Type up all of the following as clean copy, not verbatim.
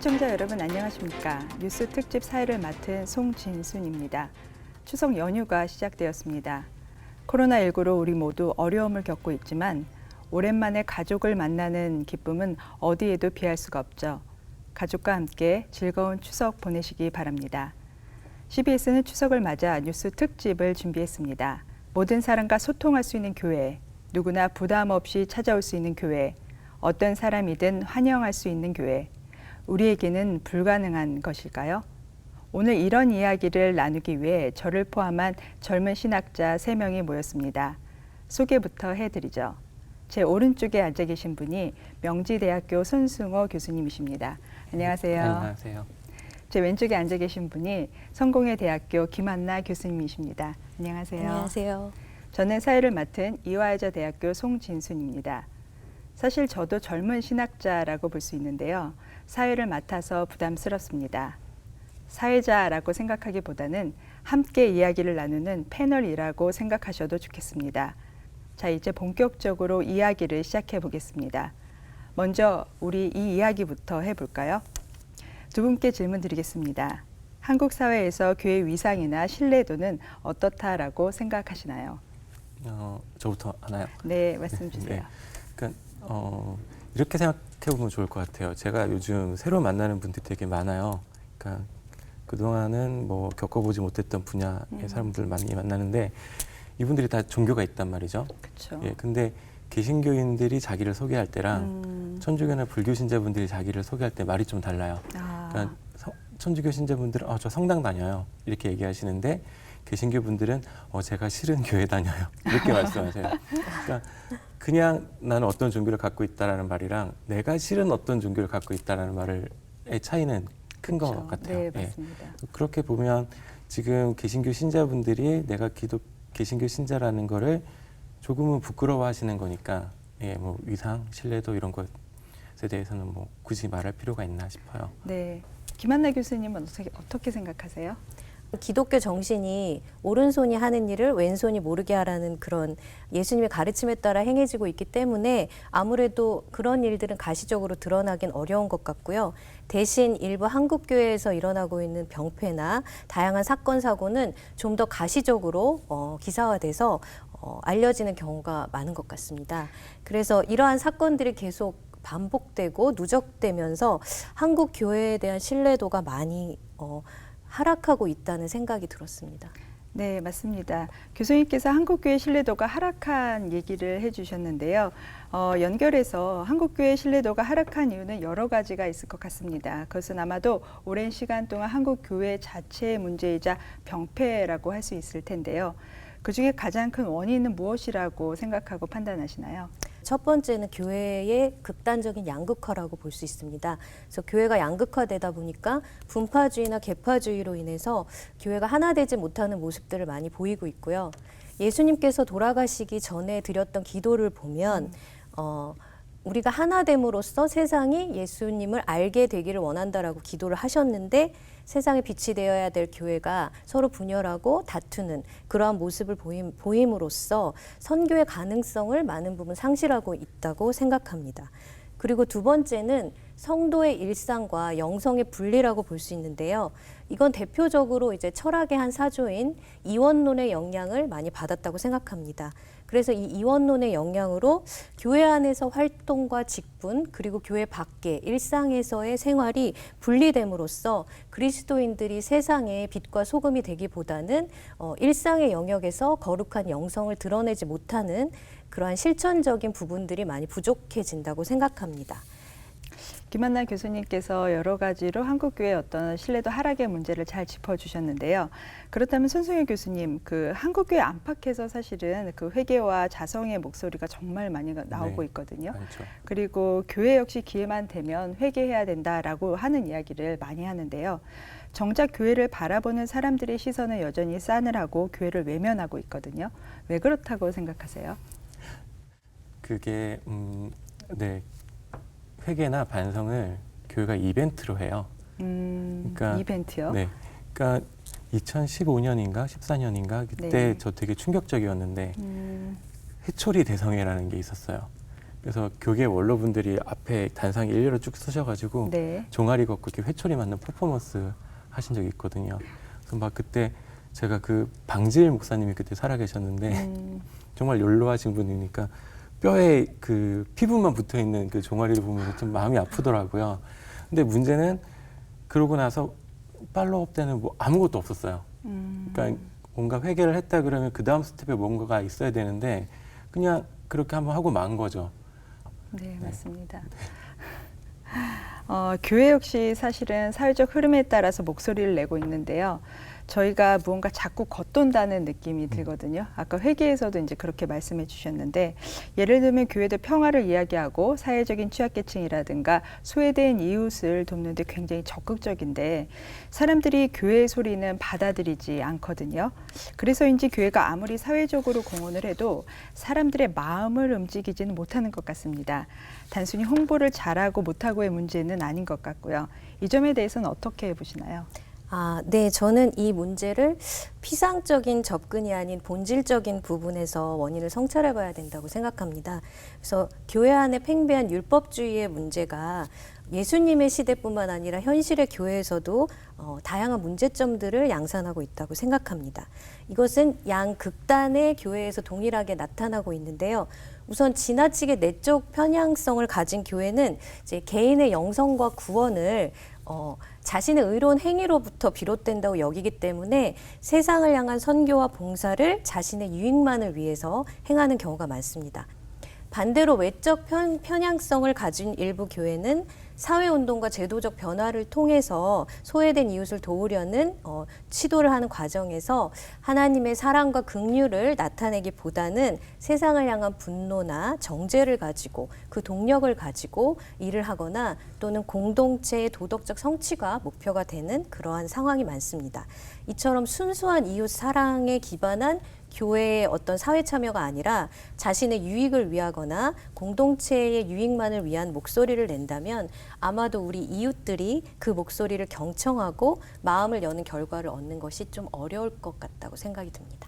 시청자 여러분 안녕하십니까? 뉴스 특집 사회를 맡은 송진순입니다. 추석 연휴가 시작되었습니다. 코로나19로 우리 모두 어려움을 겪고 있지만 오랜만에 가족을 만나는 기쁨은 어디에도 비할 수가 없죠. 가족과 함께 즐거운 추석 보내시기 바랍니다. CBS는 추석을 맞아 뉴스 특집을 준비했습니다. 모든 사람과 소통할 수 있는 교회, 누구나 부담 없이 찾아올 수 있는 교회, 어떤 사람이든 환영할 수 있는 교회, 우리에게는 불가능한 것일까요? 오늘 이런 이야기를 나누기 위해 저를 포함한 젊은 신학자 3명이 모였습니다. 소개부터 해드리죠. 제 오른쪽에 앉아 계신 분이 명지대학교 손승호 교수님이십니다. 안녕하세요. 안녕하세요. 제 왼쪽에 앉아 계신 분이 성공회대학교 김한나 교수님이십니다. 안녕하세요. 안녕하세요. 저는 사회를 맡은 이화여자 대학교 송진순입니다. 사실 저도 젊은 신학자라고 볼 수 있는데요. 사회를 맡아서 부담스럽습니다. 사회자라고 생각하기보다는 함께 이야기를 나누는 패널이라고 생각하셔도 좋겠습니다. 자, 이제 본격적으로 이야기를 시작해 보겠습니다. 먼저 우리 이 이야기부터 해볼까요? 두 분께 질문 드리겠습니다. 한국 사회에서 교회 위상이나 신뢰도는 어떻다라고 생각하시나요? 저부터 하나요? 네, 말씀 주세요. 네. 그러니까 이렇게 생각해 보면 좋을 것 같아요. 제가 요즘 새로 만나는 분들이 되게 많아요. 그러니까 그동안은 뭐 겪어보지 못했던 분야의 사람들 많이 만나는데 이분들이 다 종교가 있단 말이죠. 그렇죠. 예, 근데 개신교인들이 자기를 소개할 때랑 천주교나 불교 신자분들이 자기를 소개할 때 말이 좀 달라요. 그러니까 천주교 신자분들은 저 성당 다녀요 이렇게 얘기하시는데 개신교 분들은 제가 싫은 교회 다녀요 이렇게 말씀하세요. 그러니까 그냥 나는 어떤 종교를 갖고 있다라는 말이랑 내가 싫은 어떤 종교를 갖고 있다라는 말의 차이는 큰 것 같아요. 네, 맞습니다. 예. 그렇게 보면 지금 개신교 신자분들이 내가 개신교 신자라는 거를 조금은 부끄러워하시는 거니까 뭐 위상, 신뢰도 이런 것에 대해서는 뭐 굳이 말할 필요가 있나 싶어요. 네, 김한나 교수님은 어떻게 생각하세요? 기독교 정신이 오른손이 하는 일을 왼손이 모르게 하라는 그런 예수님의 가르침에 따라 행해지고 있기 때문에 아무래도 그런 일들은 가시적으로 드러나긴 어려운 것 같고요. 대신 일부 한국교회에서 일어나고 있는 병폐나 다양한 사건, 사고는 좀 더 가시적으로 기사화돼서 알려지는 경우가 많은 것 같습니다. 그래서 이러한 사건들이 계속 반복되고 누적되면서 한국 교회에 대한 신뢰도가 많이 하락하고 있다는 생각이 들었습니다. 네, 맞습니다. 교수님께서 한국교회 신뢰도가 하락한 얘기를 해주셨는데요. 연결해서 한국교회 신뢰도가 하락한 이유는 여러 가지가 있을 것 같습니다. 그것은 아마도 오랜 시간 동안 한국교회 자체의 문제이자 병폐라고 할 수 있을 텐데요. 그중에 가장 큰 원인은 무엇이라고 생각하고 판단하시나요? 첫 번째는 교회의 극단적인 양극화라고 볼 수 있습니다. 그래서 교회가 양극화되다 보니까 분파주의나 계파주의로 인해서 교회가 하나 되지 못하는 모습들을 많이 보이고 있고요. 예수님께서 돌아가시기 전에 드렸던 기도를 보면 우리가 하나됨으로써 세상이 예수님을 알게 되기를 원한다라고 기도를 하셨는데 세상의 빛이 되어야 될 교회가 서로 분열하고 다투는 그러한 모습을 보임으로써 선교의 가능성을 많은 부분 상실하고 있다고 생각합니다. 그리고 두 번째는 성도의 일상과 영성의 분리라고 볼 수 있는데요. 이건 대표적으로 이제 철학의 한 사조인 이원론의 영향을 많이 받았다고 생각합니다. 그래서 이 이원론의 영향으로 교회 안에서 활동과 직분 그리고 교회 밖의 일상에서의 생활이 분리됨으로써 그리스도인들이 세상의 빛과 소금이 되기보다는 일상의 영역에서 거룩한 영성을 드러내지 못하는 그러한 실천적인 부분들이 많이 부족해진다고 생각합니다. 김한나 교수님께서 여러 가지로 한국교회의 어떤 신뢰도 하락의 문제를 잘 짚어주셨는데요. 그렇다면 손승현 교수님, 그 한국교회 안팎에서 사실은 그 회개와 자성의 목소리가 정말 많이 나오고 있거든요. 그렇죠. 그리고 교회 역시 기회만 되면 회개해야 된다라고 하는 이야기를 많이 하는데요. 정작 교회를 바라보는 사람들의 시선은 여전히 싸늘하고 교회를 외면하고 있거든요. 왜 그렇다고 생각하세요? 그게 네. 회개나 반성을 교회가 이벤트로 해요. 그러니까 이벤트요? 네, 그러니까 2015년인가 14년인가 그때 네. 저 되게 충격적이었는데 해초리 대성회라는 게 있었어요. 그래서 교계 원로분들이 앞에 단상에 일렬로 쭉 서셔가지고 네. 종아리 걷고 이렇게 회초리 맞는 퍼포먼스 하신 적이 있거든요. 그래서 막 그때 제가 그 방지일 목사님이 그때 살아계셨는데 정말 연로하신 분이니까 뼈에 그 피부만 붙어 있는 그 종아리를 보면서 좀 마음이 아프더라고요. 근데 문제는 그러고 나서 팔로업 때는 뭐 아무것도 없었어요. 그러니까 뭔가 회개를 했다 그러면 그 다음 스텝에 뭔가가 있어야 되는데 그냥 그렇게 한번 하고 만 거죠. 네, 맞습니다. 교회 역시 사실은 사회적 흐름에 따라서 목소리를 내고 있는데요. 저희가 무언가 자꾸 겉돈다는 느낌이 들거든요. 아까 회계에서도 이제 그렇게 말씀해 주셨는데, 예를 들면 교회도 평화를 이야기하고 사회적인 취약계층이라든가 소외된 이웃을 돕는데 굉장히 적극적인데 사람들이 교회의 소리는 받아들이지 않거든요. 그래서인지 교회가 아무리 사회적으로 공헌을 해도 사람들의 마음을 움직이지는 못하는 것 같습니다. 단순히 홍보를 잘하고 못하고의 문제는 아닌 것 같고요. 이 점에 대해서는 어떻게 보시나요? 네. 저는 이 문제를 피상적인 접근이 아닌 본질적인 부분에서 원인을 성찰해 봐야 된다고 생각합니다. 그래서 교회 안에 팽배한 율법주의의 문제가 예수님의 시대뿐만 아니라 현실의 교회에서도 다양한 문제점들을 양산하고 있다고 생각합니다. 이것은 양극단의 교회에서 동일하게 나타나고 있는데요. 우선 지나치게 내적 편향성을 가진 교회는 이제 개인의 영성과 구원을 자신의 의로운 행위로부터 비롯된다고 여기기 때문에 세상을 향한 선교와 봉사를 자신의 유익만을 위해서 행하는 경우가 많습니다. 반대로 외적 편향성을 가진 일부 교회는 사회운동과 제도적 변화를 통해서 소외된 이웃을 도우려는 시도를 하는 과정에서 하나님의 사랑과 긍휼을 나타내기보다는 세상을 향한 분노나 정죄를 가지고 그 동력을 가지고 일을 하거나 또는 공동체의 도덕적 성취가 목표가 되는 그러한 상황이 많습니다. 이처럼 순수한 이웃 사랑에 기반한 교회의 어떤 사회 참여가 아니라 자신의 유익을 위하거나 공동체의 유익만을 위한 목소리를 낸다면 아마도 우리 이웃들이 그 목소리를 경청하고 마음을 여는 결과를 얻는 것이 좀 어려울 것 같다고 생각이 듭니다.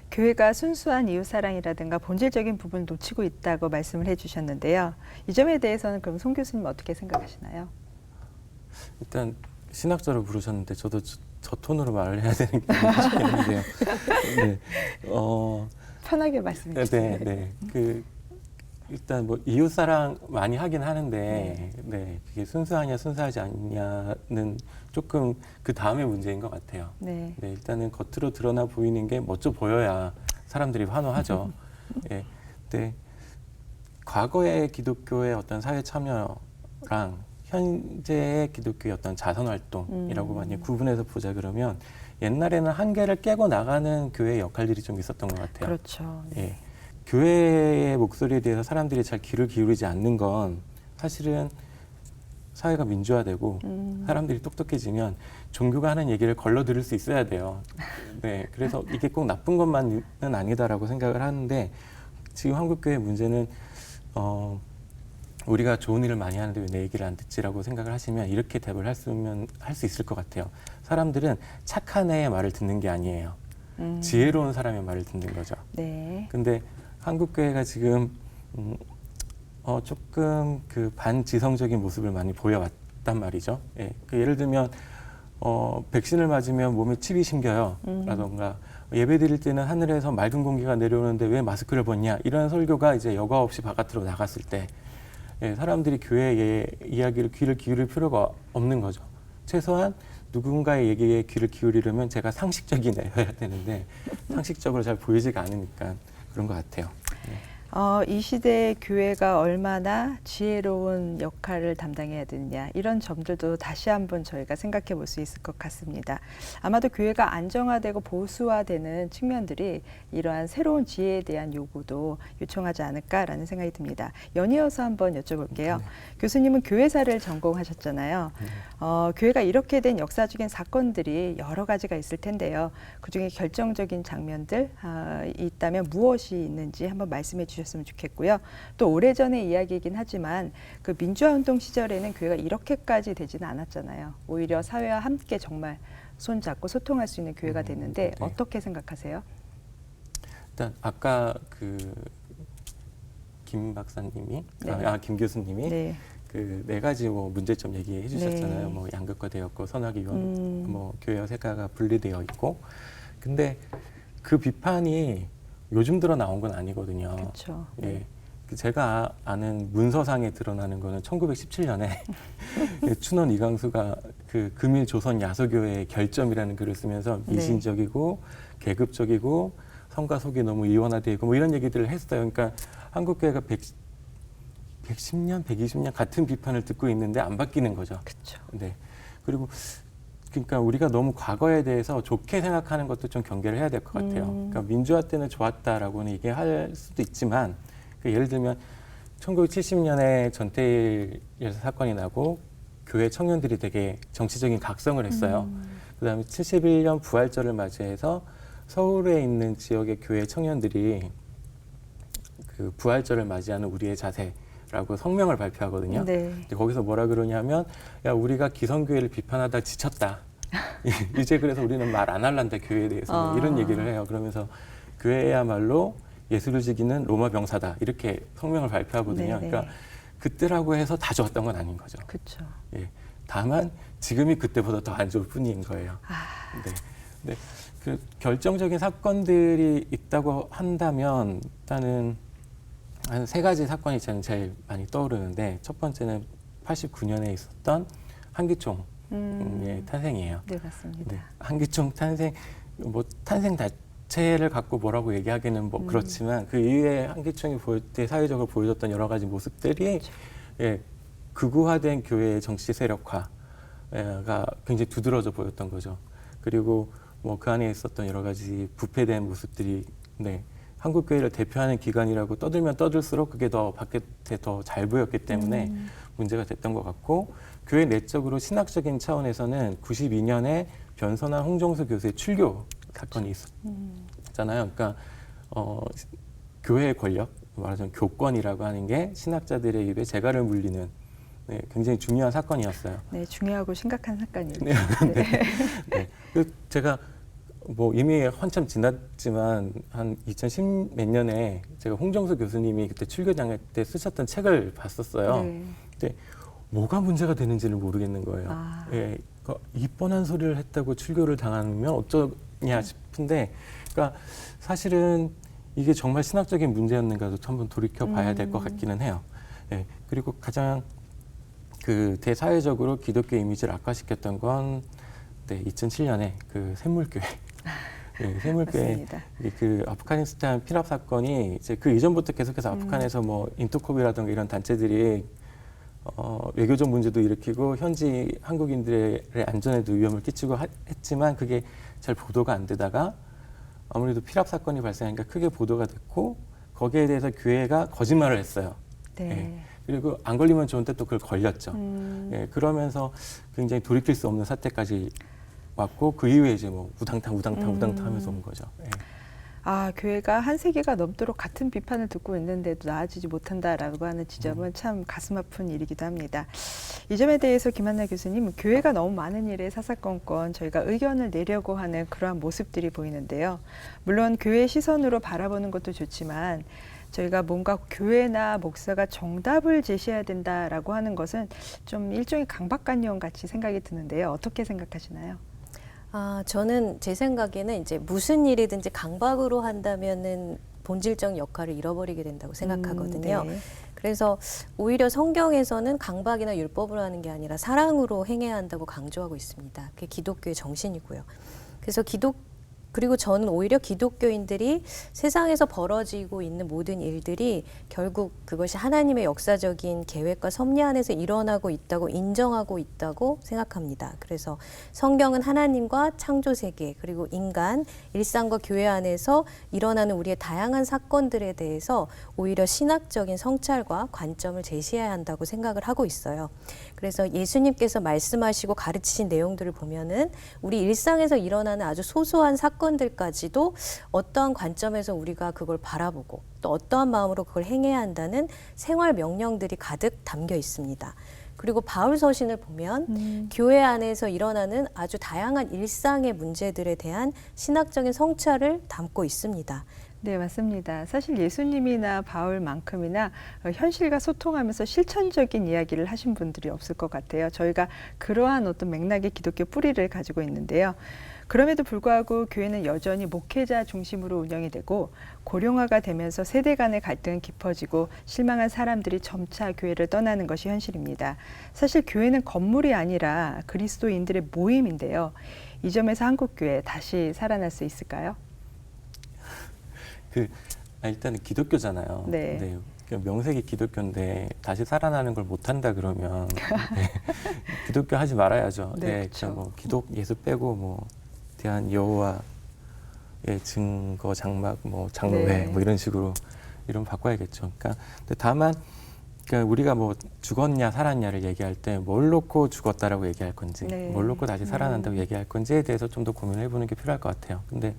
교회가 순수한 이웃사랑이라든가 본질적인 부분을 놓치고 있다고 말씀을 해주셨는데요. 이 점에 대해서는 그럼 송 교수님 어떻게 생각하시나요? 일단 신학자로 부르셨는데 저도 저 톤으로 말을 해야 되는 게 쉽겠는데요. 네, 편하게 말씀해 주세요. 네. 일단 뭐 이웃 사랑 많이 하긴 하는데, 네, 그게 순수하냐 순수하지 않냐는 조금 그 다음의 문제인 것 같아요. 네. 네, 일단은 겉으로 드러나 보이는 게 멋져 보여야 사람들이 환호하죠. 예, 근데 과거의 기독교의 어떤 사회 참여랑 현재의 기독교의 어떤 자선 활동이라고 만약 구분해서 보자 그러면 옛날에는 한계를 깨고 나가는 교회의 역할들이 좀 있었던 것 같아요. 그렇죠. 네. 예. 교회의 목소리에 대해서 사람들이 잘 귀를 기울이지 않는 건 사실은 사회가 민주화되고 사람들이 똑똑해지면 종교가 하는 얘기를 걸러 들을 수 있어야 돼요. 네, 그래서 이게 꼭 나쁜 것만은 아니다라고 생각을 하는데 지금 한국교회의 문제는 우리가 좋은 일을 많이 하는데 왜 내 얘기를 안 듣지라고 생각을 하시면 이렇게 답을 할 수 있을 것 같아요. 사람들은 착한 애의 말을 듣는 게 아니에요. 지혜로운 사람의 말을 듣는 거죠. 네. 근데 한국교회가 지금 조금 그 반지성적인 모습을 많이 보여왔단 말이죠. 예, 예를 들면 백신을 맞으면 몸에 칩이 심겨요. 라던가 예배 드릴 때는 하늘에서 맑은 공기가 내려오는데 왜 마스크를 벗냐 이런 설교가 이제 여과 없이 바깥으로 나갔을 때 예, 사람들이 교회의 이야기를 귀를 기울일 필요가 없는 거죠. 최소한 누군가의 얘기에 귀를 기울이려면 제가 상식적인 애여야 되는데 상식적으로 잘 보이지가 않으니까 그런 것 같아요. 네. 이 시대의 교회가 얼마나 지혜로운 역할을 담당해야 되느냐 이런 점들도 다시 한번 저희가 생각해 볼 수 있을 것 같습니다. 아마도 교회가 안정화되고 보수화되는 측면들이 이러한 새로운 지혜에 대한 요구도 요청하지 않을까라는 생각이 듭니다. 연이어서 한번 여쭤볼게요. 네. 교수님은 교회사를 전공하셨잖아요. 교회가 이렇게 된 역사적인 사건들이 여러 가지가 있을 텐데요. 그중에 결정적인 장면들 있다면 무엇이 있는지 한번 말씀해 주셨으면 좋겠고요. 또 오래전의 이야기이긴 하지만 그 민주화운동 시절에는 교회가 이렇게까지 되지는 않았잖아요. 오히려 사회와 함께 정말 손잡고 소통할 수 있는 교회가 됐는데 네. 어떻게 생각하세요? 일단 아까 그 김 박사님이 네. 김 교수님이 네. 그 네 가지 뭐 문제점 얘기해 주셨잖아요. 네. 뭐 양극화되었고 선악이 뭐 교회와 세가가 분리되어 있고. 근데 그 비판이 요즘 들어 나온 건 아니거든요. 그렇죠. 예. 제가 아는 문서상에 드러나는 거는 1917년에 춘원 이강수가 그 금일 조선 야소교회의 결점이라는 글을 쓰면서 네. 미신적이고 계급적이고 성과 속이 너무 이원화되어 있고 뭐 이런 얘기들을 했어요. 그러니까 한국교회가 110년, 120년 같은 비판을 듣고 있는데 안 바뀌는 거죠. 그렇죠. 네. 그리고 그러니까 우리가 너무 과거에 대해서 좋게 생각하는 것도 좀 경계를 해야 될 것 같아요. 그러니까 민주화 때는 좋았다라고는 얘기할 수도 있지만 그 예를 들면 1970년에 전태일 사건이 나고 교회 청년들이 되게 정치적인 각성을 했어요. 그다음에 71년 부활절을 맞이해서 서울에 있는 지역의 교회 청년들이 그 부활절을 맞이하는 우리의 자세라고 성명을 발표하거든요. 네. 근데 거기서 뭐라 그러냐면 야 우리가 기성교회를 비판하다 지쳤다. 이제 그래서 우리는 말 안 할란다 교회에 대해서 이런 얘기를 해요. 그러면서 교회야말로 예수를 지키는 로마 병사다 이렇게 성명을 발표하거든요. 네네. 그러니까 그때라고 해서 다 좋았던 건 아닌 거죠. 그렇죠. 예. 다만 지금이 그때보다 더 안 좋을 뿐인 거예요. 네. 네. 그 결정적인 사건들이 있다고 한다면 일단은 한 세 가지 사건이 저는 제일 많이 떠오르는데 첫 번째는 89년에 있었던 한기총의 탄생이에요. 네, 맞습니다. 네. 한기총 탄생 뭐 탄생 자체를 갖고 뭐라고 얘기하기는 뭐 그렇지만 그 이후에 한기총이 사회적으로 보여줬던 여러 가지 모습들이 예, 극우화된 교회의 정치 세력화가 굉장히 두드러져 보였던 거죠. 그리고 뭐 그 안에 있었던 여러 가지 부패된 모습들이 네, 한국교회를 대표하는 기관이라고 떠들면 떠들수록 그게 더 밖에 더 잘 보였기 때문에 문제가 됐던 것 같고 교회 내적으로 신학적인 차원에서는 92년에 변선한 홍정수 교수의 출교 사건이 있었잖아요. 그러니까 교회의 권력, 말하자면 교권이라고 하는 게 신학자들의 입에 재갈을 물리는 네, 굉장히 중요한 사건이었어요. 네, 중요하고 심각한 사건입니다. 네. 네. 그 제가 뭐 이미 한참 지났지만 한 2010 몇 년에 제가 홍정수 교수님이 그때 출교장애 때 쓰셨던 책을 봤었어요. 네. 근데 뭐가 문제가 되는지를 모르겠는 거예요. 예, 그러니까 이 뻔한 소리를 했다고 출교를 당하면 어쩌냐 싶은데, 그러니까 사실은 이게 정말 신학적인 문제였는가도 한번 돌이켜 봐야 될 것 같기는 해요. 예, 그리고 가장 그 대사회적으로 기독교 이미지를 악화시켰던 건 네, 2007년에 그 샘물교회. 네, 샘물교회 그 아프가니스탄 피랍 사건이 이제 그 이전부터 계속해서 아프간에서 뭐 인터콥이라든가 이런 단체들이 외교적 문제도 일으키고 현지 한국인들의 안전에도 위험을 끼치고 했지만 그게 잘 보도가 안 되다가 아무래도 피랍 사건이 발생하니까 크게 보도가 됐고 거기에 대해서 교회가 거짓말을 했어요. 네. 예. 그리고 안 걸리면 좋은데 또 그걸 걸렸죠. 예, 그러면서 굉장히 돌이킬 수 없는 사태까지 왔고 그 이후에 이제 뭐 우당탕 하면서 온 거죠. 예. 아, 교회가 한 세기가 넘도록 같은 비판을 듣고 있는데도 나아지지 못한다라고 하는 지점은 참 가슴 아픈 일이기도 합니다. 이 점에 대해서 김한나 교수님, 교회가 너무 많은 일에 사사건건 저희가 의견을 내려고 하는 그러한 모습들이 보이는데요. 물론 교회의 시선으로 바라보는 것도 좋지만 저희가 뭔가 교회나 목사가 정답을 제시해야 된다라고 하는 것은 좀 일종의 강박관념 같이 생각이 드는데요. 어떻게 생각하시나요? 저는 제 생각에는 이제 무슨 일이든지 강박으로 한다면은 본질적 역할을 잃어버리게 된다고 생각하거든요. 네. 그래서 오히려 성경에서는 강박이나 율법으로 하는 게 아니라 사랑으로 행해야 한다고 강조하고 있습니다. 그게 기독교의 정신이고요. 그래서 그리고 저는 오히려 기독교인들이 세상에서 벌어지고 있는 모든 일들이 결국 그것이 하나님의 역사적인 계획과 섭리 안에서 일어나고 있다고 인정하고 있다고 생각합니다. 그래서 성경은 하나님과 창조 세계 그리고 인간, 일상과 교회 안에서 일어나는 우리의 다양한 사건들에 대해서 오히려 신학적인 성찰과 관점을 제시해야 한다고 생각을 하고 있어요. 그래서 예수님께서 말씀하시고 가르치신 내용들을 보면은 우리 일상에서 일어나는 아주 소소한 사건들까지도 어떠한 관점에서 우리가 그걸 바라보고 또 어떠한 마음으로 그걸 행해야 한다는 생활 명령들이 가득 담겨 있습니다. 그리고 바울 서신을 보면 교회 안에서 일어나는 아주 다양한 일상의 문제들에 대한 신학적인 성찰을 담고 있습니다. 네, 맞습니다. 사실 예수님이나 바울만큼이나 현실과 소통하면서 실천적인 이야기를 하신 분들이 없을 것 같아요. 저희가 그러한 어떤 맥락의 기독교 뿌리를 가지고 있는데요. 그럼에도 불구하고 교회는 여전히 목회자 중심으로 운영이 되고 고령화가 되면서 세대 간의 갈등은 깊어지고 실망한 사람들이 점차 교회를 떠나는 것이 현실입니다. 사실 교회는 건물이 아니라 그리스도인들의 모임인데요. 이 점에서 한국교회 다시 살아날 수 있을까요? 일단은 기독교잖아요. 네. 네. 명색이 기독교인데 다시 살아나는 걸 못한다 그러면 네. 기독교 하지 말아야죠. 네, 네, 그렇죠. 뭐 기독 예수 빼고 뭐 대한 여호와의 증거 장막 뭐 장로회 네. 뭐 이런 식으로 이름 바꿔야겠죠. 그러니까 근데 다만 우리가 뭐 죽었냐 살았냐를 얘기할 때 뭘 놓고 죽었다라고 얘기할 건지 네. 뭘 놓고 다시 살아난다고 얘기할 건지에 대해서 좀 더 고민을 해보는 게 필요할 것 같아요. 근데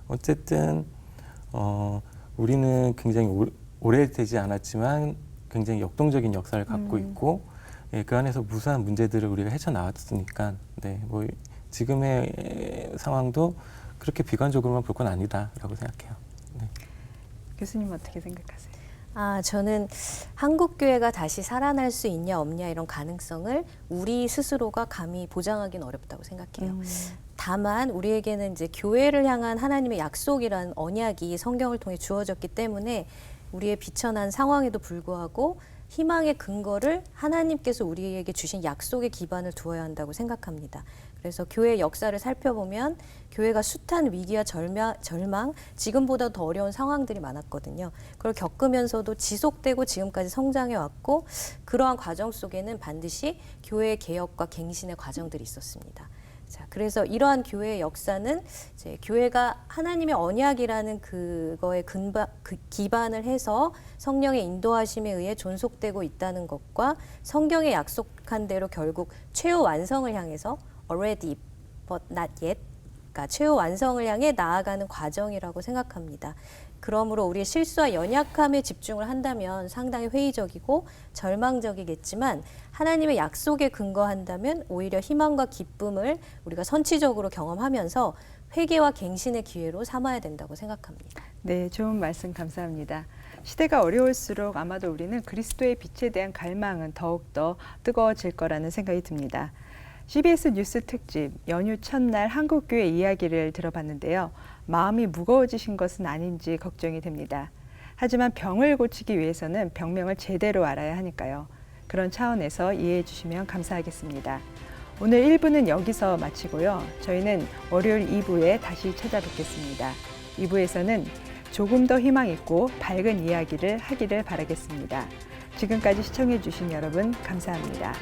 어쨌든 우리는 굉장히 오래되지 않았지만 굉장히 역동적인 역사를 갖고 있고 예, 그 안에서 무수한 문제들을 우리가 헤쳐나왔으니까 네, 뭐 지금의 상황도 그렇게 비관적으로만 볼 건 아니다라고 생각해요. 네. 교수님 어떻게 생각하세요? 저는 한국 교회가 다시 살아날 수 있냐 없냐 이런 가능성을 우리 스스로가 감히 보장하기는 어렵다고 생각해요. 다만 우리에게는 이제 교회를 향한 하나님의 약속이라는 언약이 성경을 통해 주어졌기 때문에 우리의 비천한 상황에도 불구하고 희망의 근거를 하나님께서 우리에게 주신 약속의 기반을 두어야 한다고 생각합니다. 그래서 교회의 역사를 살펴보면 교회가 숱한 위기와 절망, 지금보다 더 어려운 상황들이 많았거든요. 그걸 겪으면서도 지속되고 지금까지 성장해 왔고 그러한 과정 속에는 반드시 교회의 개혁과 갱신의 과정들이 있었습니다. 자, 그래서 이러한 교회의 역사는 이제 교회가 하나님의 언약이라는 그거에 기반을 해서 성령의 인도하심에 의해 존속되고 있다는 것과 성경에 약속한 대로 결국 최후 완성을 향해서 already but not yet, 그러니까 최후 완성을 향해 나아가는 과정이라고 생각합니다. 그러므로 우리의 실수와 연약함에 집중을 한다면 상당히 회의적이고 절망적이겠지만 하나님의 약속에 근거한다면 오히려 희망과 기쁨을 우리가 선취적으로 경험하면서 회개와 갱신의 기회로 삼아야 된다고 생각합니다. 네, 좋은 말씀 감사합니다. 시대가 어려울수록 아마도 우리는 그리스도의 빛에 대한 갈망은 더욱더 뜨거워질 거라는 생각이 듭니다. CBS 뉴스 특집 연휴 첫날 한국교회 이야기를 들어봤는데요. 마음이 무거워지신 것은 아닌지 걱정이 됩니다. 하지만 병을 고치기 위해서는 병명을 제대로 알아야 하니까요. 그런 차원에서 이해해 주시면 감사하겠습니다. 오늘 1부는 여기서 마치고요. 저희는 월요일 2부에 다시 찾아뵙겠습니다. 2부에서는 조금 더 희망 있고 밝은 이야기를 하기를 바라겠습니다. 지금까지 시청해 주신 여러분 감사합니다.